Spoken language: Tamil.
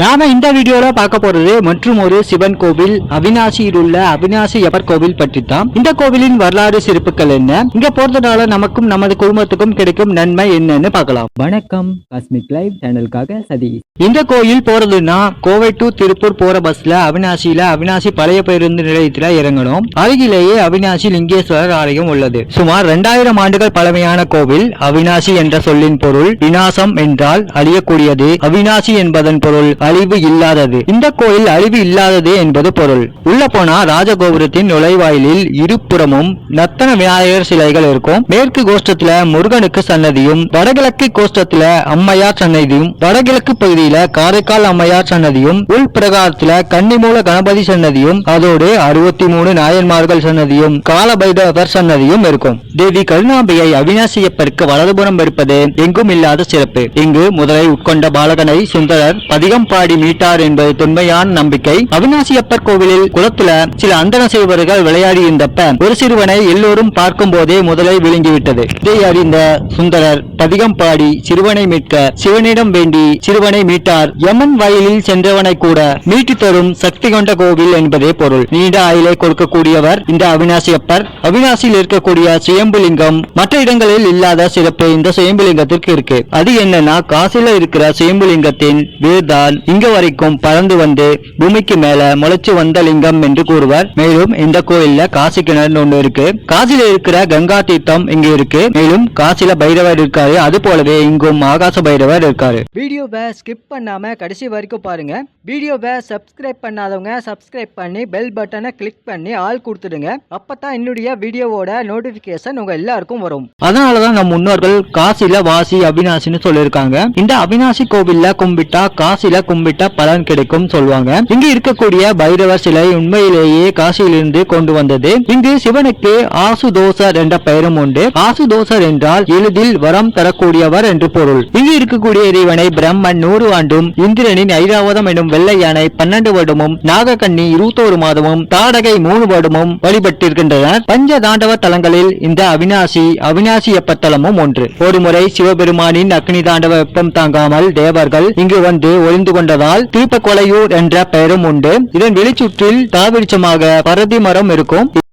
நாம இந்த வீடியோல பார்க்க போறது மற்றும் ஒரு சிவன் கோவில் அவிநாசியில் உள்ள அவிநாசி அப்பர் கோவில் பற்றி தான். இந்த கோவிலின் வரலாறு சிறப்புகள் என்ன, இங்க போறதுனால நமக்கும் நமது குடும்பத்துக்கும் கிடைக்கும் நன்மை என்னன்னு பார்க்கலாம். வணக்கம், காஸ்மிக் லைவ் சேனலுக்காக சதீஷ். இந்த கோயில் போறதுன்னா கோவை டு திருப்பூர் போற பஸ்ல அவிநாசியில அவிநாசி பழைய பேருந்து நிலையத்துல இறங்கணும். அருகிலேயே அவிநாசி லிங்கேஸ்வரர் ஆலயம் உள்ளது. சுமார் 2000 ஆண்டுகள் பழமையான கோவில். அவிநாசி என்ற சொல்லின் பொருள் விநாசம் என்றால் அழியக்கூடியது. அவிநாசி என்பதன் பொருள் அழிவு இல்லாதது. இந்த கோயில் அழிவு இல்லாதது என்பது பொருள். உள்ள போனா ராஜகோபுரத்தின் நுழைவாயிலில் இருபுறமும் நத்தன விநாயகர் சிலைகள் இருக்கும். மேற்கு கோஷ்டத்துல முருகனுக்கு சன்னதியும், வடகிழக்கு கோஷ்டத்துல அம்மையார் சன்னதியும், வடகிழக்கு பகுதியில காரைக்கால் அம்மையார் சன்னதியும், உள் பிரகாரத்துல கன்னிமூல கணபதி சன்னதியும், அதோடு 63 நாயன்மார்கள் சன்னதியும், காலபைரவர் சன்னதியும் இருக்கும். தேவி கருணாம்பிகை அவிநாசியப்பருக்கு வலதுபுறம் இருப்பது எங்கும் இல்லாத சிறப்பு. இங்கு முதலை உட்கொண்ட பாலகனை சுந்தரர் பதிகம் பாடி மீட்டார் என்பது தொன்மையான நம்பிக்கை. அவிநாசியப்பர் கோவிலில் குளத்துல சில அந்தன செய்வர்கள் விளையாடி இருந்தப்ப ஒரு சிறுவனை எல்லோரும் பார்க்கும் போதே முதலை விழுங்கிவிட்டது. இதை அறிந்த சுந்தரர் பதிகம் பாடி சிறுவனை மீட்க சிவனிடம் வேண்டி சிறுவனை மீட்டார். யமன் வயலில் சென்றவனை கூட மீட்டு தரும் சக்தி கொண்ட கோவில் என்பதே பொருள். நீண்ட ஆயுளை கொடுக்கக்கூடியவர் இந்த அவிநாசியப்பர். அவிநாசியில் இருக்கக்கூடிய சுயம்புலிங்கம் மற்ற இடங்களில் இல்லாத சிறப்பு இந்த சுயம்புலிங்கத்திற்கு இருக்கு. அது என்னன்னா, காசில இருக்கிற சுயம்புலிங்கத்தின் வேர்தான் இங்க வரைக்கும் பறந்து வந்து பூமிக்கு மேல முளைச்சு வந்த லிங்கம் என்று கூறுவார். மேலும் இந்த கோயில்ல காசி கிணறு ஒன்று இருக்கு. காசில இருக்கிற கங்கா தீர்த்தம் இங்க இருக்கு. மேலும் காசில பைரவர் இருக்காரு. அது போலவே இங்கும் ஆகாச பைரவர் இருக்காரு. வீடியோவை ஸ்கிப் பண்ணாம கடைசி வரைக்கும் பாருங்க. வீடியோவை சப்ஸ்கிரைப் பண்ணாதவங்க சப்ஸ்கிரைப் பண்ணி பெல் பட்டனை கிளிக் பண்ணி ஆல் கொடுத்துடுங்க. அப்பதான் என்னுடைய வீடியோவோட நோட்டிபிகேஷன் உங்க எல்லாருக்கும் வரும். அதனாலதான் நம் முன்னோர்கள் காசில வாசி அவிநாசின்னு சொல்லியிருக்காங்க. இந்த அவிநாசி கோவில்ல கும்பிட்டா காசில கும்பிட்டா பலன் கிடைக்கும் சொல்லுவாங்க. இங்கு இருக்கக்கூடிய பைரவர் சிலை உண்மையிலேயே காசியிலிருந்து கொண்டு வந்தது. இங்கு சிவனுக்கு ஆசுதோசர் என்ற பெயரும் உண்டு. ஆசுதோசர் என்றால் எளிதில் வரம் தரக்கூடியவர் என்று பொருள். இங்கு இருக்கக்கூடிய இறைவனை பிரம்மன் 100 ஆண்டும், இந்திரனின் ஐராவதம் எனும் வெள்ளை யானை 12 வருடமும், நாகக்கண்ணி 21 மாதமும், தாடகை 3 வருடமும் வழிபட்டிருக்கின்றனர். பஞ்ச தாண்டவ தலங்களில் இந்த அவிநாசியப்பர் தலமும் ஒன்று. ஒரு முறை சிவபெருமானின் அக்னி தாண்டவ வெப்பம் தாங்காமல் தேவர்கள் இங்கு வந்து ஒளிந்து கொண்டதால் தீபக்கொலையூர் என்ற பெயரும் உண்டு. இதன் வெளிச்சுற்றில் தாவிருச்சமாக பரதி மரம் இருக்கும்.